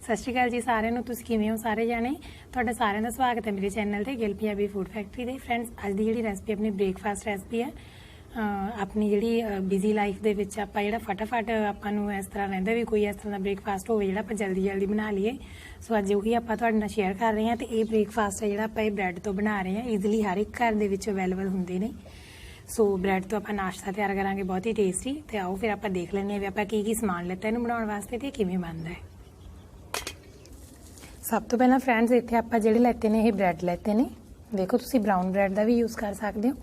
सत श्री अकाल जी सारे नूं, तुसीं किवें हो सारे जाने। तुहाडा सारिआं दा स्वागत है मेरे चैनल ते गर्ल पंजाबी फूड फैक्ट्री दे। फ्रेंड्स अज दी जिहड़ी रेसिपी अपनी ब्रेकफास्ट रेसिपी है। अपनी जिहड़ी बिजी लाइफ दे विच आपां जिहड़ा फटाफट आपां नूं इस तरह रहिंदा भी कोई इस तरह दा ब्रेकफास्ट होवे जिहड़ा आपां जल्दी जल्दी बना लईए। सो अज उही आपां तुहाडे नाल शेयर कर रहे हैं। ते इह ब्रेकफास्ट है जिहड़ा आपां इह ब्रैड तो बना रहे हैं। ईजली हर एक घर दे विच अवेलेबल हुंदे ने। सो ब्रैड तो आपां नाश्ता तैयार करांगे बहुत ही टेस्टी। ते आओ फिर आपां देख लैंदे आं आपां की समान लैता इहनूं बनाउण वास्ते ते किवें बनदा है। सब तो पहला फ्रेंड्स इत्थे आपां जिहड़े लैते ने ये ब्रैड लैते ने। देखो तुसीं ब्राउन ब्रैड का भी यूज़ कर सकते हो।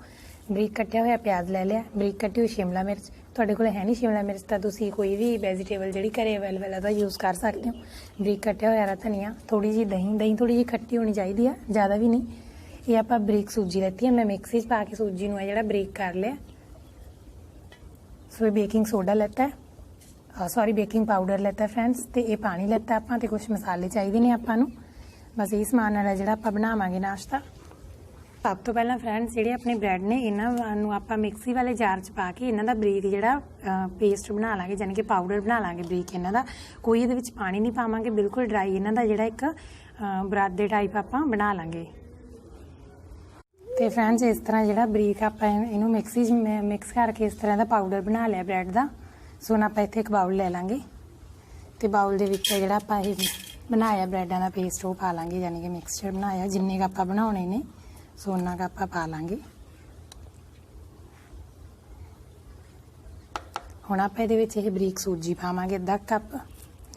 बरीक कट्टिया होया प्याज ले लिया, बरीक कट्टी हुई शिमला मिर्च। तुहाडे कोल है नहीं शिमला मिर्च तो तुसीं कोई भी वैजीटेबल जिहड़ी घरे अवेलेबल है ओहदा यूज़ कर सकते हो। बरीक कट्टिया होया धनिया, थोड़ी जी दही थोड़ी जी खट्टी होनी चाहिए है, ज़्यादा भी नहीं। ये आपां बरीक सूजी लैती है, मैं मिक्सी च पा के सूजी नूं जिहड़ा बरीक कर लिया। सो बेकिंग सोडा लैता है, सॉरी बेकिंग पाउडर लेता फ्रेंड्स। तो ये पानी लेता आपां ते कुछ मसाले चाहिए ने आपां नूं। बस यही समान नाल जिहड़ा आपां बनावांगे नाश्ता। सब तो पहला फ्रेंड्स जिहड़े अपने ब्रैड ने इन्हां नूं आपां मिक्सी वाले जार च पा के इन्हां दा बरीक जिहड़ा पेस्ट बना लांगे, यानी कि पाउडर बना लांगे बरीक इन्हां दा। कोई इहदे विच पानी नहीं पावांगे, बिल्कुल ड्राई इन्हां दा जिहड़ा एक बरादे टाइप आपां बना लांगे। तो फ्रेंड्स इस तरह जिहड़ा बरीक आपां इहनूं मिक्सी च मिक्स करके इस तरह दा पाउडर बना लिया ब्रैड दा। सो हुण आपां इत्थे एक बाउल ले लांगे ते बाउल दे विच जिहड़ा आपां इह बनाया ब्रैडां दा पेस्ट वो पा लांगे, यानी कि मिक्सचर बनाया जिन्ने का आपां बनाउणे ने। सो उन्ना का आपां पा लांगे। हुण आपां इहदे विच बरीक सूजी पावांगे अद्धा कप,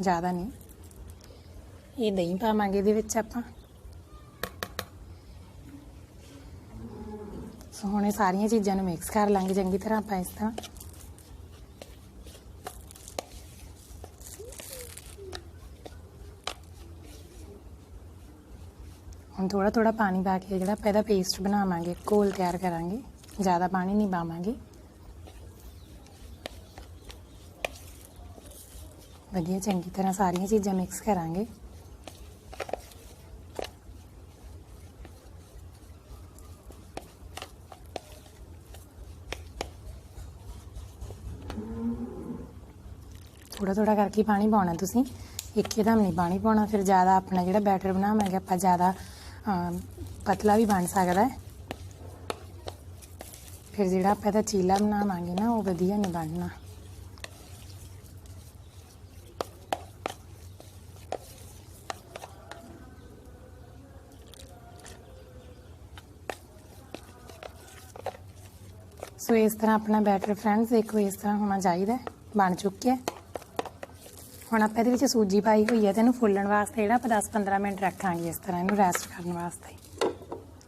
ज़्यादा नहीं। ये दही पावांगे इहदे विच आपां। सो हुण सारियां चीज़ां नूं मिक्स कर लांगे चंगी तरह आपां इस तरह। हम थोड़ा थोड़ा पानी पा के जिहड़ा आपां इहदा पेस्ट बनावांगे, घोल तैयार करांगे, ज़्यादा पानी नहीं पावांगे। वधिया चंगी तरह सारियां चीज़ां मिक्स करांगे। थोड़ा थोड़ा करके पानी पाउणा तुसीं, एकदम नहीं पानी पाउणा, फिर ज़्यादा अपना जिहड़ा बैटर बनावांगे आपां ज़्यादा पतला भी बन सकदा है। फिर जिहड़ा आपां इहदा चीला बनावांगे ना वो वधिया नहीं बनना। सो इस तरह अपना बैटर फ्रेंड्स देखो इस तरह होना चाहिए, बन चुके है। हुण आपां इहदे विच सूजी पाई हुई है तो इहनूं फुल्लण वास्ते जिहड़ा आपां 10-15 मिनट रखांगे इस तरह इहनूं रेस्ट करन वास्ते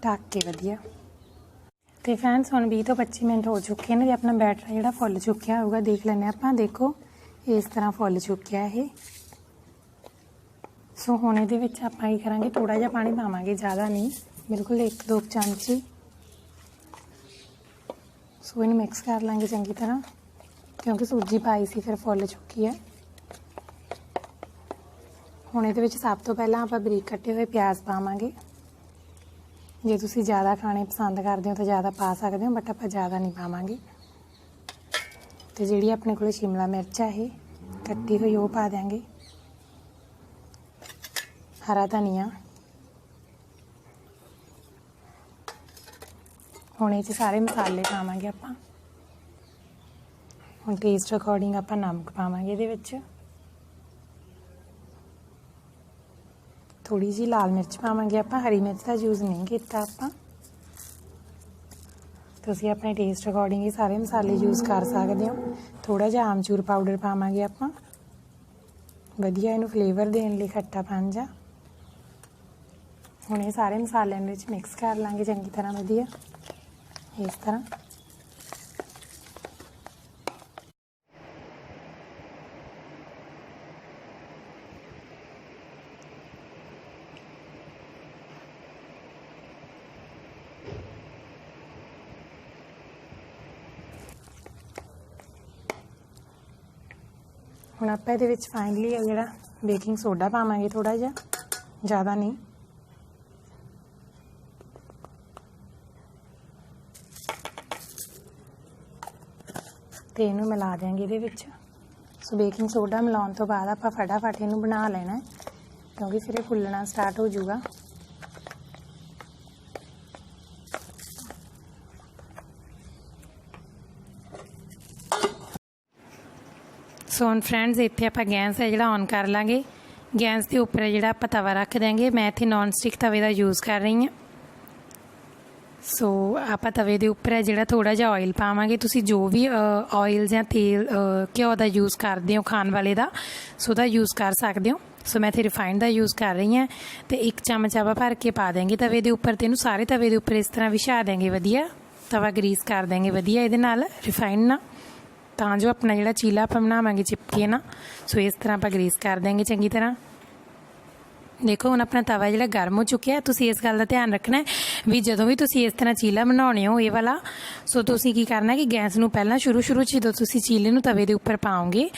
ढक के वधिया। तो फ्रेंड्स हुण 20 तो 25 मिनट हो चुके हैं। अपना बैटर जिहड़ा फुल चुक्या होगा देख लैंदे आपां। देखो इस तरह फुल चुक्या है। सो हुण इहदे विच आपां की करांगे, थोड़ा जिहा पानी पावांगे, ज़्यादा नहीं, बिल्कुल 1-2 चमचे। सो इहनूं मिक्स कर लांगे चंगी तरह, क्योंकि सूजी पाई सी फिर फुल चुकी है। हुण इहदे विच सब तो पहलां आपां बरीक कट्टे हुए प्याज पावांगे। जे तुसीं ज़्यादा खाने पसंद करदे हो तो ज़्यादा पा सकदे हो, बट आपां ज़्यादा नहीं पावांगे। तो जिहड़ी अपने कोल शिमला मिर्च है कट्टी हुई वो पा देंगे, हरा धनिया। हुण इह सारे मसाले पावांगे आपां। हुण टेस्ट अकॉर्डिंग आपां नमक पावांगे इहदे विच। थोड़ी जी लाल मिर्च पावांगे आपां, हरी मिर्च का यूज़ नहीं किया आपां। तुसीं अपने टेस्ट अकॉर्डिंग ही सारे मसाले यूज़ कर सकते हो। थोड़ा जिहा आमचूर पाउडर पावांगे आपां, वधिया इहनूं फ्लेवर देण लई खट्टापन जा। हुण ये सारे मसालिਆਂ ਦੇ ਵਿੱਚ मिक्स कर लांगे चंगी तरह वधिया इस तरह। हुण आपां इहदे विच फाइनली जिहड़ा बेकिंग सोडा पावांगे, थोड़ा जिहा, ज़्यादा नहीं। तो इनू मिला देंगे ये। सो बेकिंग सोडा मिलाने तो बाद आप फटाफट इनू बना लेना है, क्योंकि फिर ये फुलना स्टार्ट हो जाऊगा। सो हुण फ्रेंड्स इत्थे आपां गैस है जिहड़ा ऑन कर लांगे। गैस के उपर है जिहड़ा आपां तवा रख देंगे। मैं इत्थे नॉन स्टिक तवे का यूज़ कर रही हाँ। सो आपां तवे के उपर है जिहड़ा थोड़ा जिहा ऑयल पावांगे। तुसीं जो भी ऑयल जां तेल घिओ का यूज़ करदे हो खाण वाले का, सो दा यूज़ कर सकदे हो। सो मैं इत्थे रिफाइंड का यूज़ कर रही हाँ। तो एक चम्मच आपां भर के पा देंगे तवे के उपर। तेनू सारे तवे के उपर इस तरह विछा देंगे। वधिया तवा ग्रीस कर देंगे वधिया इहदे नाल रिफाइंड नाल, तां जो अपना जिहड़ा चीला आपां बनावांगे चिपके ना। सो इस तरह आपां ग्रीस कर देंगे चंगी तरह। देखो हुण अपना तवा जिहड़ा गर्म हो चुका है। तुसीं इस गल का ध्यान रखना है भी जदों भी तुसीं इस तरह चीला बनाउने हो ये वाला, सो तुसीं की करना कि गैस नूं पहलां शुरू जदों तुसीं चीले नूं तवे दे उपर पाओगे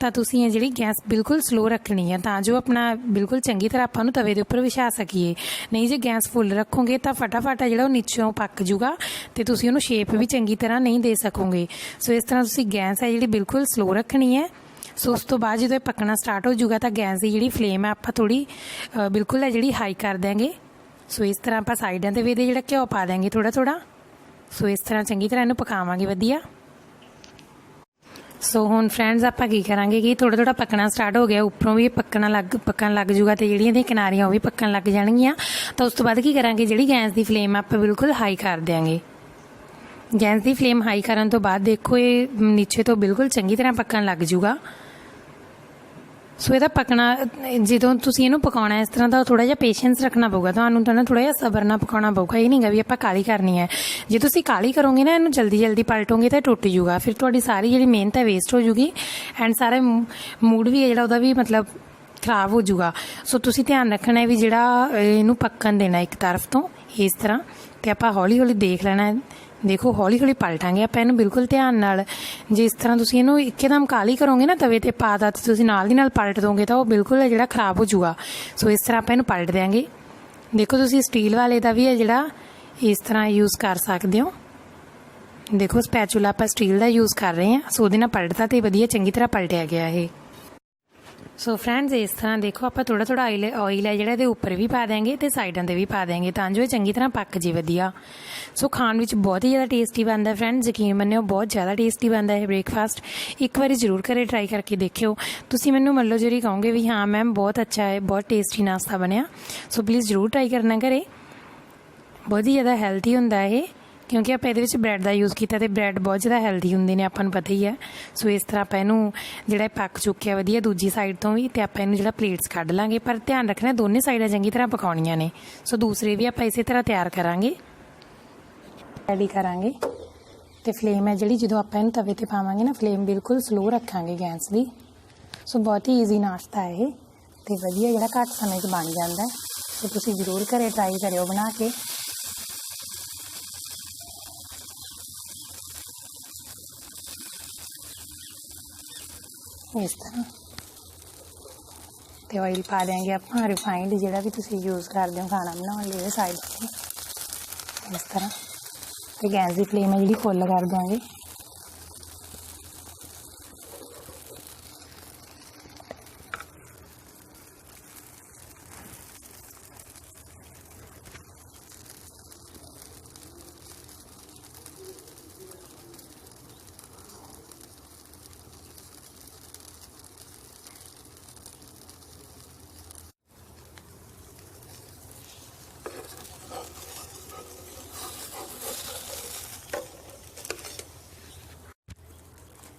तां तुसीं ये जिहड़ी गैस बिल्कुल स्लो रखनी है, तां जो अपना बिल्कुल चंगी तरह आपां नूं तवे दे उपर विछा सकीए। नहीं जे गैस फुल रखोगे तां फटाफट जिहड़ा वो नीचों पक जूगा ते तुसीं उहनूं शेप भी चंगी तरह नहीं दे सकोगे। सो इस तरह तुसीं गैस है जिहड़ी बिल्कुल स्लो रखनी है। सो उस तो बाद जो पकना स्टार्ट हो जाऊगा तो गैस की जी फ्लेम है आप थोड़ी बिल्कुल है जी हाई कर देंगे। सो इस तरह आप साइडों से भी जो घ्यो पा देंगे थोड़ा थोड़ा। सो इस तरह चंगी तरह इन्हू पकावांगे वधिया। सो हुण फ्रेंड्स आप की करांगे कि थोड़ा थोड़ा पकना स्टार्ट हो गया, उपरों भी पकन लग जूगा तो जिहड़ियां किनारियां भी पकन लग जाणगियां। तो उस तो बाद की करांगे जी गैस की फ्लेम आप बिल्कुल हाई कर देंगे। गैस की फ्लेम हाई करन तो बाद देखो ये नीचे तो बिल्कुल चंगी तरह पकन लग जूगा। सो यदा पकना जो तुसीं इहनूं पकाउणा इस तरह का थोड़ा जिहा पेशेंस रखना पऊगा, तुहानूं थोड़ा जिहा सबर नाल पकाउणा पऊगा। ये नहीं गा भी आपां काली करनी है। जे तुसीं काली करोगे ना इहनूं जल्दी जल्दी पलटोगे तो टुट जूगा, फिर तुहाडी सारी जिहड़ी मेहनत है वेस्ट हो जूगी एंड सारा मूड भी है जिहड़ा उहदा भी मतलब खराब हो जूगा। सो तुसीं ध्यान रखना है भी जिहड़ा इहनूं पक्कन देना एक तरफ तो इस तरह, तो आपां हौली हौली देख लेना है। देखो हौली हौली पलटांगे आप इहनूं बिल्कुल ध्यान नाल। जे इस तरह तुसीं इहनूं एकदम काली करोगे ना तवे ते पादा ते तुसीं नाल दी नाल पलट दोगे तो बिल्कुल है जिहड़ा खराब हो जूगा। सो इस तरह आप इहनूं पलट देंगे। देखो तुसीं स्टील वाले का भी है जिहड़ा इस तरह यूज़ कर सकते हो। देखो स्पैचुला आप स्टील का यूज़ कर रहे हैं। सो उहदे नाल पलटदा ते वधिया चंगी तरह पलटिया गया है। सो फ्रेंड्स इस तरह देखो आप थोड़ा थोड़ा ऑयल है जिहड़ा इहदे उपर भी पा देंगे तो साइडों से भी पा देंगे तां जो चंगी तरह पक जे वधिया। सो खाण विच बहुत ही ज़्यादा टेस्टी बनता है फ्रेंड्स, यकीन मन्निओ बहुत ज़्यादा टेस्टी बनता है ब्रेकफास्ट। एक बार जरूर घरे ट्राई करके देखियो। तुसीं मैनूं मल्लो जरी कहोगे भी हाँ मैम बहुत अच्छा है, बहुत टेस्टी नाश्ता बनया। सो प्लीज़ जरूर ट्राई करना घरे, बहुत ही ज़्यादा हैल्थी हुंदा है क्योंकि आप ये ब्रैड का यूज़ किया तो ब्रैड बहुत ज़्यादा हैल्दी होंगे ने आपां नूं पता ही है। सो इस तरह आप इहनूं जिहड़ा पक चुक्या वधिया दूजी साइड तो भी, तो आप इहनूं जिहड़ा प्लेट्स कढ लांगे, पर ध्यान रखना दोनों साइडां चंगी तरह पकाउणियां ने। सो दूसरे भी आप इस तरह तैयार करांगे रेडी करांगे। तो फ्लेम है जिहड़ी जदों आप इहनूं तवे ते पावांगे ना फ्लेम बिल्कुल स्लो रखांगे गैस दी। सो बहुत ही ईजी नाश्ता है ये तो वधिया जिहड़ा घੱਟ समय च बन जाता है। सो तुसीं जरूर घरे ट्राई करियो बना के। इस तरह तो ऑयल पा देंगे आप रिफाइंड जिहड़ा भी तुसीं यूज़ करदे हो खाना बनाने लिए साइड से इस तरह। तो गैस की फ्लेम है जी फुल कर देंगे।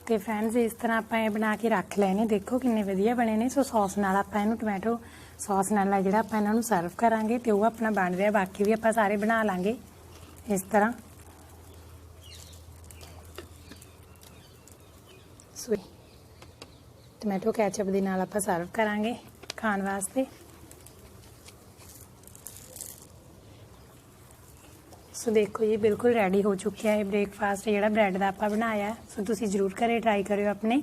तो फ्रेंड्स इस तरह आप बना के रख लेने। देखो किन्ने वधिया बने ने। सो सॉस नाल आप इहनूं टमैटो सॉस नाल जिहड़ा आप इन्हां नूं सर्व करांगे तो वो अपना बन रहा। बाकी भी आप सारे बना लांगे इस तरह। सो टमैटो कैचअप दे नाल आप सर्व करांगे खाण वास्ते। सो देखो ये बिल्कुल रेडी हो चुका है ब्रेकफास्ट जिहड़ा ब्रैड का आपां बनाया। सो तुसीं जरूर घरे ट्राई करियो अपने।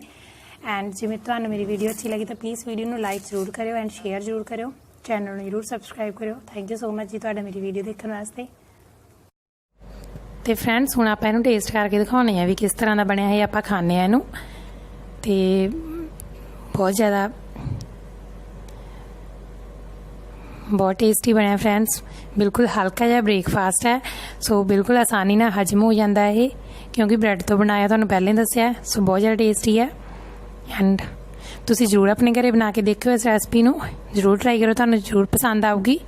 एंड जिवें तुहानूं मेरी वीडियो अच्छी लगी तो प्लीज़ वीडियो नूं लाइक जरूर करियो एंड शेयर जरूर करियो। चैनल नूं जरूर सबसक्राइब करियो। थैंक यू सो मच जी तुहाडा मेरी वीडियो देखने वास्ते। तो फ्रेंड्स हुण आपां इहनूं टेस्ट करके दिखाउने आ भी किस तरह का बनिया है। आपां खाने इहनूं ते बहुत ज़्यादा बहुत टेस्टी बनया फ्रेंड्स, बिल्कुल हल्का जिहा ब्रेकफास्ट है। सो बिल्कुल आसानी नाल हजम हो जाता है ये, क्योंकि ब्रैड तो बनाया तुहानूं पहले दस्सिया। सो बहुत ज़्यादा टेस्टी है एंड तुसीं जरूर अपने घरे बना के देखियो इस रेसिपी नूं, जरूर ट्राई करो, तुहानूं जरूर पसंद आऊगी।